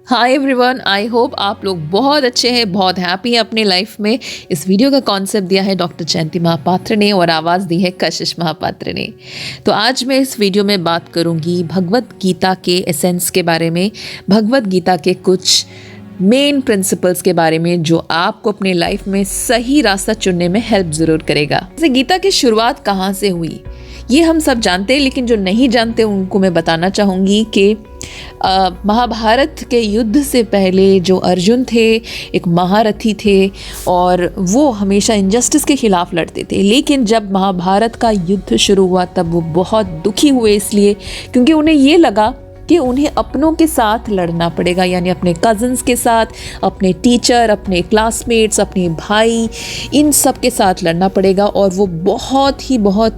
Hi everyone, I hope आप लोग बहुत अच्छे हैं, बहुत हैप्पी हैं अपने लाइफ में। इस वीडियो का कॉन्सेप्ट दिया है डॉक्टर जयंती महापात्र ने और आवाज़ दी है कशिश महापात्र ने। तो आज मैं इस वीडियो में बात करूंगी भगवत गीता के एसेंस के बारे में, भगवत गीता के कुछ मेन प्रिंसिपल्स के बारे में जो आपको अपने लाइफ में सही रास्ता चुनने में हेल्प ज़रूर करेगा। जैसे गीता की शुरुआत कहाँ से हुई ये हम सब जानते हैं, लेकिन जो नहीं जानते उनको मैं बताना चाहूँगी कि महाभारत के युद्ध से पहले जो अर्जुन थे एक महारथी थे और वो हमेशा इनजस्टिस के खिलाफ लड़ते थे। लेकिन जब महाभारत का युद्ध शुरू हुआ तब वो बहुत दुखी हुए, इसलिए क्योंकि उन्हें ये लगा कि उन्हें अपनों के साथ लड़ना पड़ेगा, यानी अपने कज़न्स के साथ, अपने टीचर, अपने क्लासमेट्स, अपने भाई, इन सब के साथ लड़ना पड़ेगा। और वो बहुत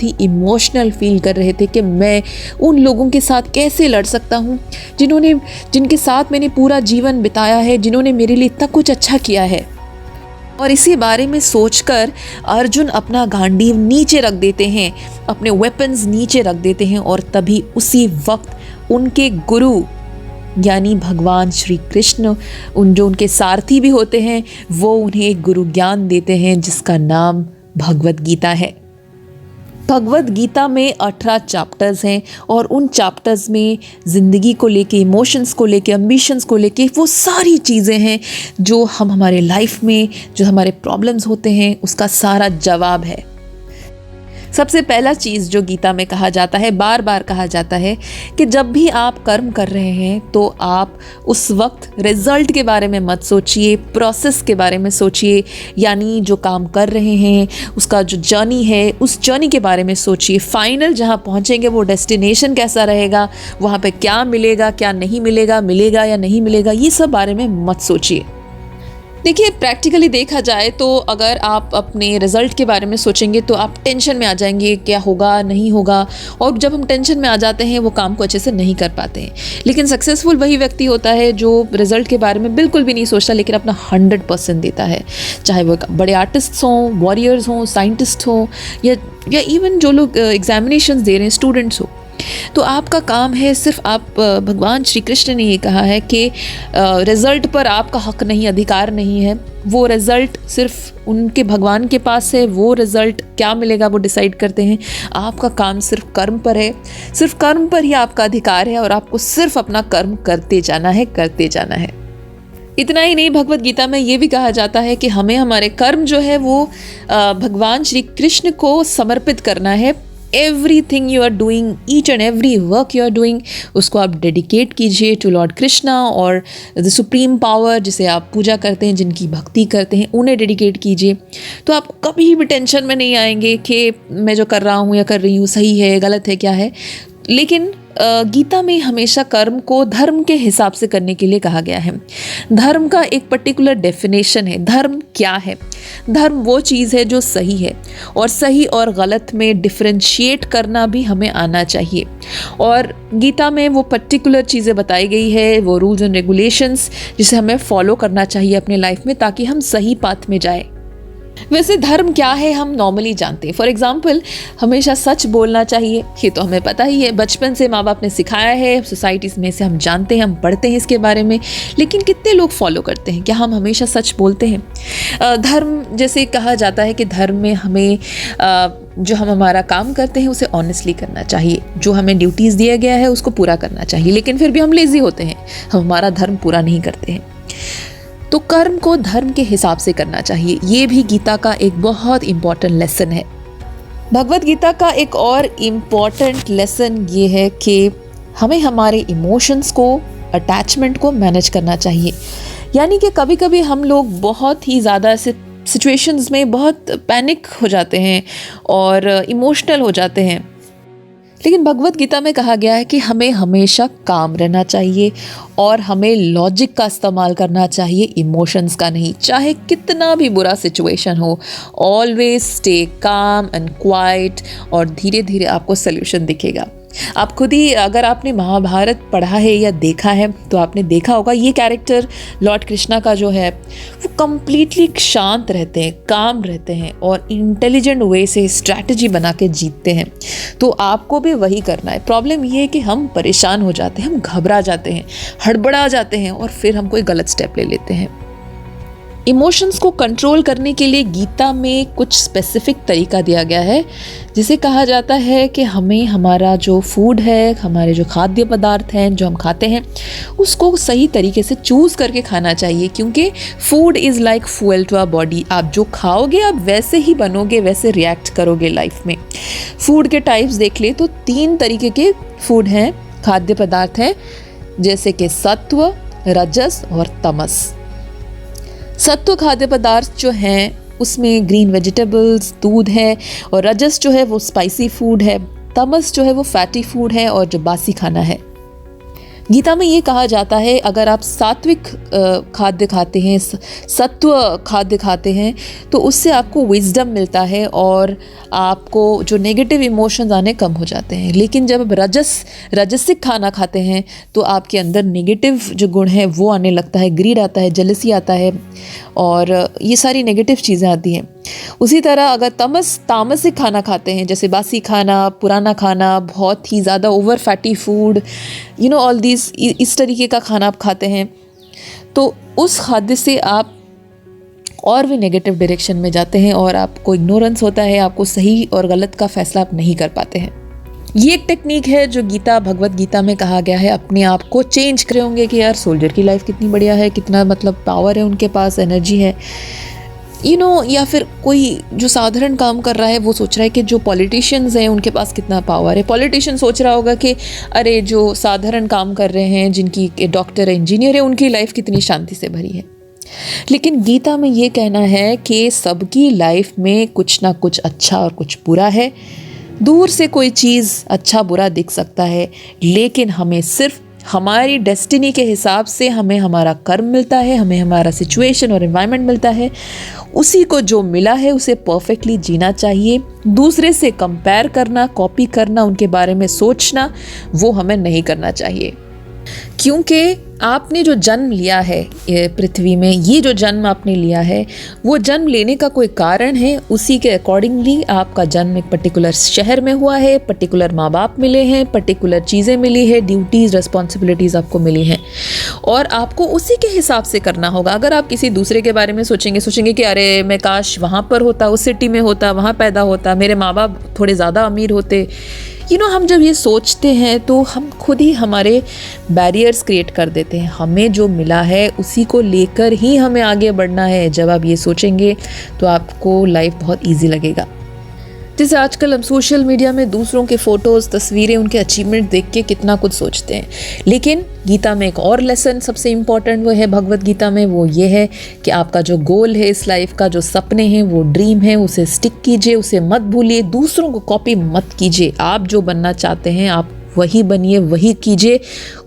ही इमोशनल फील कर रहे थे कि मैं उन लोगों के साथ कैसे लड़ सकता हूँ जिनके साथ मैंने पूरा जीवन बिताया है, जिन्होंने मेरे लिए इतना कुछ अच्छा किया है। और इसी बारे में सोचकर अर्जुन अपना गांडीव नीचे रख देते हैं, अपने वेपन्स नीचे रख देते हैं और तभी उसी वक्त उनके गुरु यानी भगवान श्री कृष्ण, उनके सारथी भी होते हैं, वो उन्हें एक गुरु ज्ञान देते हैं जिसका नाम भगवत गीता है। भगवत गीता में 18 चैप्टर्स हैं और उन चैप्टर्स में ज़िंदगी को लेके, इमोशंस को लेके, एम्बिशंस को लेके वो सारी चीज़ें हैं जो हम हमारे लाइफ में, जो हमारे प्रॉब्लम्स होते हैं, उसका सारा जवाब है। सबसे पहला चीज़ जो गीता में कहा जाता है, बार बार कहा जाता है कि जब भी आप कर्म कर रहे हैं तो आप उस वक्त रिजल्ट के बारे में मत सोचिए, प्रोसेस के बारे में सोचिए। यानी जो काम कर रहे हैं उसका जो जर्नी है, उस जर्नी के बारे में सोचिए। फाइनल जहाँ पहुँचेंगे वो डेस्टिनेशन कैसा रहेगा, वहाँ पे क्या मिलेगा, क्या नहीं मिलेगा, मिलेगा या नहीं मिलेगा, ये सब बारे में मत सोचिए। देखिए, प्रैक्टिकली देखा जाए तो अगर आप अपने रिज़ल्ट के बारे में सोचेंगे तो आप टेंशन में आ जाएंगे, क्या होगा नहीं होगा। और जब हम टेंशन में आ जाते हैं वो काम को अच्छे से नहीं कर पाते हैं। लेकिन सक्सेसफुल वही व्यक्ति होता है जो रिज़ल्ट के बारे में बिल्कुल भी नहीं सोचता, लेकिन अपना 100% देता है। चाहे वो बड़े आर्टिस्ट हों, वॉरियर्स हों, साइंटिस्ट हों, या इवन जो लोग एग्जामिनेशंस दे रहे हैं, स्टूडेंट्स हो। तो आपका काम है सिर्फ भगवान श्री कृष्ण ने ये कहा है कि रिज़ल्ट पर आपका हक नहीं, अधिकार नहीं है। वो रिज़ल्ट सिर्फ उनके भगवान के पास है, वो रिज़ल्ट क्या मिलेगा वो डिसाइड करते हैं। आपका काम सिर्फ कर्म पर है, सिर्फ कर्म पर ही आपका अधिकार है और आपको सिर्फ अपना कर्म करते जाना है, करते जाना है। इतना ही नहीं, भगवत गीता में ये भी कहा जाता है कि हमें हमारे कर्म जो है वो भगवान श्री कृष्ण को समर्पित करना है। Everything you are doing, each and every work you are doing, उसको आप डेडिकेट कीजिए टू लॉर्ड कृष्णा और द सुप्रीम पावर, जिसे आप पूजा करते हैं, जिनकी भक्ति करते हैं, उन्हें डेडिकेट कीजिए। तो आप कभी भी टेंशन में नहीं आएंगे कि मैं जो कर रहा हूँ या कर रही हूँ सही है, गलत है, क्या है। लेकिन गीता में हमेशा कर्म को धर्म के हिसाब से करने के लिए कहा गया है। धर्म का एक पर्टिकुलर डेफिनेशन है। धर्म क्या है? धर्म वो चीज़ है जो सही है, और सही और गलत में डिफरेंशिएट करना भी हमें आना चाहिए। और गीता में वो पर्टिकुलर चीज़ें बताई गई है, वो रूल्स एंड रेगुलेशंस जिसे हमें फॉलो करना चाहिए अपने लाइफ में, ताकि हम सही पाथ में जाए। वैसे धर्म क्या है हम नॉर्मली जानते हैं। फॉर एग्जाम्पल, हमेशा सच बोलना चाहिए, ये तो हमें पता ही है, बचपन से माँ बाप ने सिखाया है, सोसाइटीज़ में से हम जानते हैं, हम पढ़ते हैं इसके बारे में। लेकिन कितने लोग फॉलो करते हैं? क्या हम हमेशा सच बोलते हैं? धर्म जैसे कहा जाता है कि धर्म में हमें जो हम हमारा काम करते हैं उसे ऑनेस्टली करना चाहिए, जो हमें ड्यूटीज़ दिया गया है उसको पूरा करना चाहिए। लेकिन फिर भी हम लेज़ी होते हैं, हम हमारा धर्म पूरा नहीं करते हैं। तो कर्म को धर्म के हिसाब से करना चाहिए। ये भी गीता का एक बहुत इम्पॉर्टेंट लेसन है। भगवत गीता का एक और इम्पॉर्टेंट लेसन ये है कि हमें हमारे इमोशंस को, अटैचमेंट को मैनेज करना चाहिए। यानी कि कभी कभी हम लोग बहुत ही ज़्यादा ऐसे सिचुएशंस में बहुत पैनिक हो जाते हैं और इमोशनल हो जाते हैं। लेकिन भगवत गीता में कहा गया है कि हमें हमेशा काम रहना चाहिए और हमें लॉजिक का इस्तेमाल करना चाहिए, इमोशंस का नहीं। चाहे कितना भी बुरा सिचुएशन हो, always stay calm and quite, और धीरे धीरे आपको सोल्यूशन दिखेगा। आप खुद ही अगर आपने महाभारत पढ़ा है या देखा है तो आपने देखा होगा ये कैरेक्टर लॉर्ड कृष्णा का जो है वो कम्प्लीटली शांत रहते हैं, काम रहते हैं और इंटेलिजेंट वे से स्ट्रैटेजी बना के जीतते हैं। तो आपको भी वही करना है। प्रॉब्लम ये है कि हम परेशान हो जाते हैं, हम घबरा जाते हैं, हड़बड़ा जाते हैं और फिर हम कोई गलत स्टेप ले लेते हैं। इमोशंस को कंट्रोल करने के लिए गीता में कुछ स्पेसिफिक तरीका दिया गया है, जिसे कहा जाता है कि हमें हमारा जो फूड है, हमारे जो खाद्य पदार्थ हैं जो हम खाते हैं, उसको सही तरीके से चूज़ करके खाना चाहिए, क्योंकि food is like fuel to our body. आप जो खाओगे आप वैसे ही बनोगे, वैसे रिएक्ट करोगे लाइफ में। फूड के टाइप्स देख ले तो 3 तरीके के फूड हैं, खाद्य पदार्थ हैं, जैसे कि सत्व, रजस और तमस। सत्व खाद्य पदार्थ जो हैं उसमें ग्रीन वेजिटेबल्स, दूध है, और रजस जो है वो स्पाइसी फूड है, तमस जो है वो फैटी फूड है और जो बासी खाना है। गीता में ये कहा जाता है अगर आप सात्विक खाद्य खाते हैं, सत्व खाद्य खाते हैं, तो उससे आपको विजडम मिलता है और आपको जो नेगेटिव इमोशंस आने कम हो जाते हैं। लेकिन जब आप राजसिक खाना खाते हैं तो आपके अंदर नेगेटिव जो गुण है वो आने लगता है, ग्रीड आता है, जेलसी आता है और ये सारी नेगेटिव चीज़ें आती हैं। उसी तरह अगर तामसिक खाना खाते हैं, जैसे बासी खाना, पुराना खाना, बहुत ही ज़्यादा over fatty food, all this, इस तरीके का खाना आप खाते हैं, तो उस खाद्य से आप और भी नेगेटिव डायरेक्शन में जाते हैं और आपको इग्नोरेंस होता है, आपको सही और गलत का फैसला आप नहीं कर पाते हैं। ये एक टेक्निक है जो भगवत गीता में कहा गया है। अपने आप को चेंज करोगे कि यार सोल्जर की लाइफ कितनी बढ़िया है, कितना मतलब पावर है उनके पास, एनर्जी है, या फिर कोई जो साधारण काम कर रहा है वो सोच रहा है कि जो पॉलिटिशियंस हैं उनके पास कितना पावर है। पॉलिटिशियन सोच रहा होगा कि अरे जो साधारण काम कर रहे हैं, जिनकी डॉक्टर है, इंजीनियर है, उनकी लाइफ कितनी शांति से भरी है। लेकिन गीता में ये कहना है कि सबकी लाइफ में कुछ ना कुछ अच्छा और कुछ बुरा है। दूर से कोई चीज़ अच्छा बुरा दिख सकता है, लेकिन हमें सिर्फ हमारी डेस्टिनी के हिसाब से हमें हमारा कर्म मिलता है, हमें हमारा सिचुएशन और एनवायरनमेंट मिलता है। उसी को जो मिला है उसे परफेक्टली जीना चाहिए। दूसरे से कंपेयर करना, कॉपी करना, उनके बारे में सोचना, वो हमें नहीं करना चाहिए। क्योंकि आपने जो जन्म लिया है पृथ्वी में, ये जो जन्म आपने लिया है वो जन्म लेने का कोई कारण है। उसी के अकॉर्डिंगली आपका जन्म एक पर्टिकुलर शहर में हुआ है, पर्टिकुलर माँ बाप मिले हैं, पर्टिकुलर चीज़ें मिली है, ड्यूटीज़, रिस्पॉन्सिबिलिटीज़ आपको मिली हैं और आपको उसी के हिसाब से करना होगा। अगर आप किसी दूसरे के बारे में सोचेंगे कि अरे मैं काश वहाँ पर होता, उस सिटी में होता, वहाँ पैदा होता, मेरे माँ बाप थोड़े ज़्यादा अमीर होते, हम जब ये सोचते हैं तो हम खुद ही हमारे बैरियर्स क्रिएट कर देते हैं। हमें जो मिला है उसी को लेकर ही हमें आगे बढ़ना है। जब आप ये सोचेंगे तो आपको लाइफ बहुत इजी लगेगा। जैसे आजकल हम सोशल मीडिया में दूसरों के फ़ोटोज़, तस्वीरें, उनके अचीवमेंट देख के कितना कुछ सोचते हैं, लेकिन गीता में एक और लेसन सबसे इम्पॉर्टेंट वो है भगवत गीता में, वो ये है कि आपका जो गोल है इस लाइफ का, जो सपने हैं, वो ड्रीम है, उसे स्टिक कीजिए, उसे मत भूलिए, दूसरों को कॉपी मत कीजिए। आप जो बनना चाहते हैं आप वही बनिए, वही कीजिए,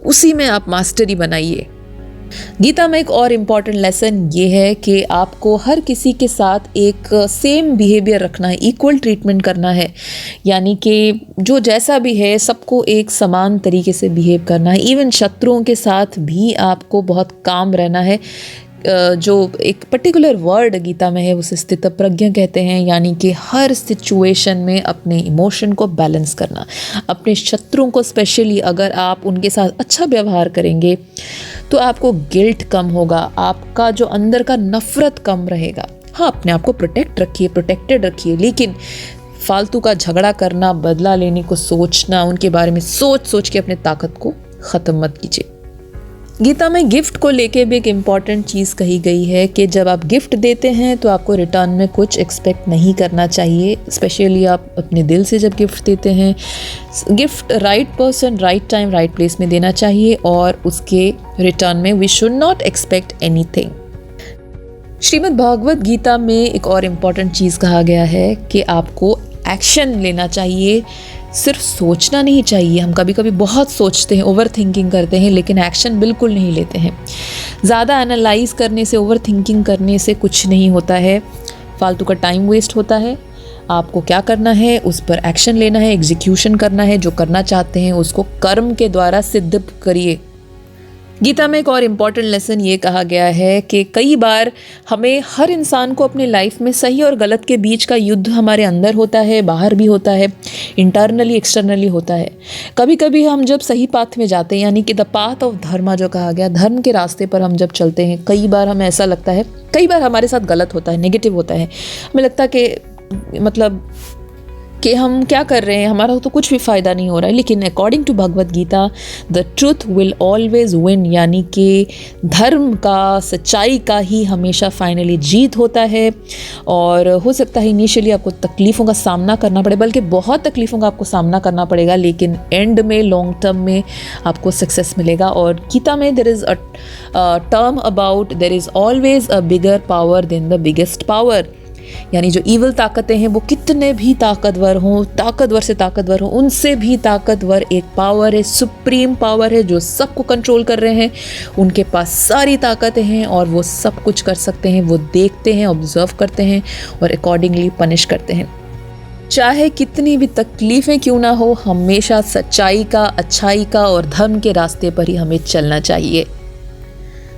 उसी में आप मास्टरी बनाइए। गीता में एक और इम्पॉर्टेंट लेसन ये है कि आपको हर किसी के साथ एक सेम बिहेवियर रखना है, इक्वल ट्रीटमेंट करना है, यानी कि जो जैसा भी है सबको एक समान तरीके से बिहेव करना है। इवन शत्रुओं के साथ भी आपको बहुत काम रहना है। जो एक पर्टिकुलर वर्ड गीता में है उसे स्थित प्रज्ञा कहते हैं, यानी कि हर सिचुएशन में अपने इमोशन को बैलेंस करना। अपने शत्रुओं को स्पेशली अगर आप उनके साथ अच्छा व्यवहार करेंगे तो आपको गिल्ट कम होगा, आपका जो अंदर का नफरत कम रहेगा। हाँ, अपने आप को प्रोटेक्टेड रखिए, लेकिन फालतू का झगड़ा करना, बदला लेने को सोचना, उनके बारे में सोच के अपने ताकत को ख़त्म मत कीजिए। गीता में गिफ्ट को लेके भी एक इम्पॉर्टेंट चीज़ कही गई है कि जब आप गिफ्ट देते हैं तो आपको रिटर्न में कुछ एक्सपेक्ट नहीं करना चाहिए। स्पेशली आप अपने दिल से जब गिफ्ट देते हैं, gift right person, right time, right place में देना चाहिए और उसके रिटर्न में we should not expect anything. Shrimad Bhagwat Gita में एक और इम्पॉर्टेंट चीज़ कहा गया है कि आपको एक्शन लेना चाहिए, सिर्फ सोचना नहीं चाहिए। हम कभी कभी बहुत सोचते हैं, ओवर थिंकिंग करते हैं, लेकिन एक्शन बिल्कुल नहीं लेते हैं। ज़्यादा एनालाइज करने से, ओवर थिंकिंग करने से कुछ नहीं होता है, फालतू का टाइम वेस्ट होता है। आपको क्या करना है, उस पर एक्शन लेना है, एग्जीक्यूशन करना है, जो करना चाहते हैं उसको कर्म के द्वारा सिद्ध करिए। गीता में एक और इम्पॉर्टेंट लेसन ये कहा गया है कि कई बार हमें, हर इंसान को अपने लाइफ में सही और गलत के बीच का युद्ध हमारे अंदर होता है, बाहर भी होता है, इंटरनली एक्सटर्नली होता है। कभी कभी हम जब सही पाथ में जाते हैं, यानी कि द पाथ ऑफ धर्मा जो कहा गया, धर्म के रास्ते पर हम जब चलते हैं, कई बार हमें ऐसा लगता है, कई बार हमारे साथ गलत होता है, नेगेटिव होता है, हमें लगता है कि हम क्या कर रहे हैं, हमारा तो कुछ भी फ़ायदा नहीं हो रहा है। लेकिन according to Bhagavad Gita, the truth will always win, यानी कि धर्म का, सच्चाई का ही हमेशा फाइनली जीत होता है। और हो सकता है इनिशियली आपको तकलीफ़ों का सामना करना पड़े, बल्कि बहुत तकलीफ़ों का आपको सामना करना पड़ेगा, लेकिन एंड में, लॉन्ग टर्म में आपको सक्सेस मिलेगा। और गीता में there is a term about there is always a bigger power than the biggest power, यानी जो इवल ताकतें हैं वो कितने भी ताकतवर हों, ताकतवर से ताकतवर हों, उनसे भी ताकतवर एक पावर है, सुप्रीम पावर है, जो सबको कंट्रोल कर रहे हैं। उनके पास सारी ताकतें हैं और वो सब कुछ कर सकते हैं। वो देखते हैं, ऑब्जर्व करते हैं और अकॉर्डिंगली पनिश करते हैं। चाहे कितनी भी तकलीफ़ें क्यों ना हो, हमेशा सच्चाई का, अच्छाई का और धर्म के रास्ते पर ही हमें चलना चाहिए।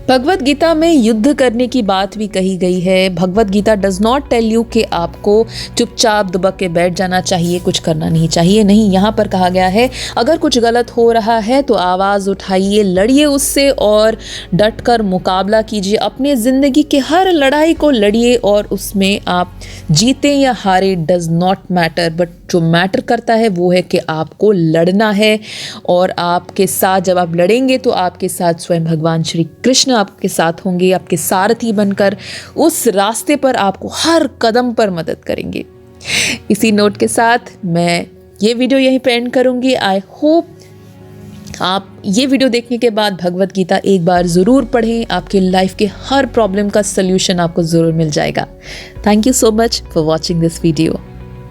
भगवद गीता में युद्ध करने की बात भी कही गई है। Bhagavad Gita does not tell you कि आपको चुपचाप दुबक के बैठ जाना चाहिए, कुछ करना नहीं चाहिए। नहीं, यहाँ पर कहा गया है अगर कुछ गलत हो रहा है तो आवाज़ उठाइए, लड़िए उससे और डट कर मुकाबला कीजिए। अपने ज़िंदगी के हर लड़ाई को लड़िए और उसमें आप जीतें या हारे डज नॉट मैटर, बट जो मैटर करता है वो है कि आपको लड़ना है। और आपके साथ जब आप लड़ेंगे तो आपके साथ स्वयं भगवान श्री कृष्ण आपके साथ होंगे, आपके सारथी बनकर उस रास्ते पर आपको हर कदम पर मदद करेंगे। इसी नोट के साथ मैं ये वीडियो यहीं पे एंड करूंगी। आई होप आप ये वीडियो देखने के बाद भगवद गीता एक बार ज़रूर पढ़ें, आपके लाइफ के हर प्रॉब्लम का सल्यूशन आपको ज़रूर मिल जाएगा। Thank you so much for watching this video.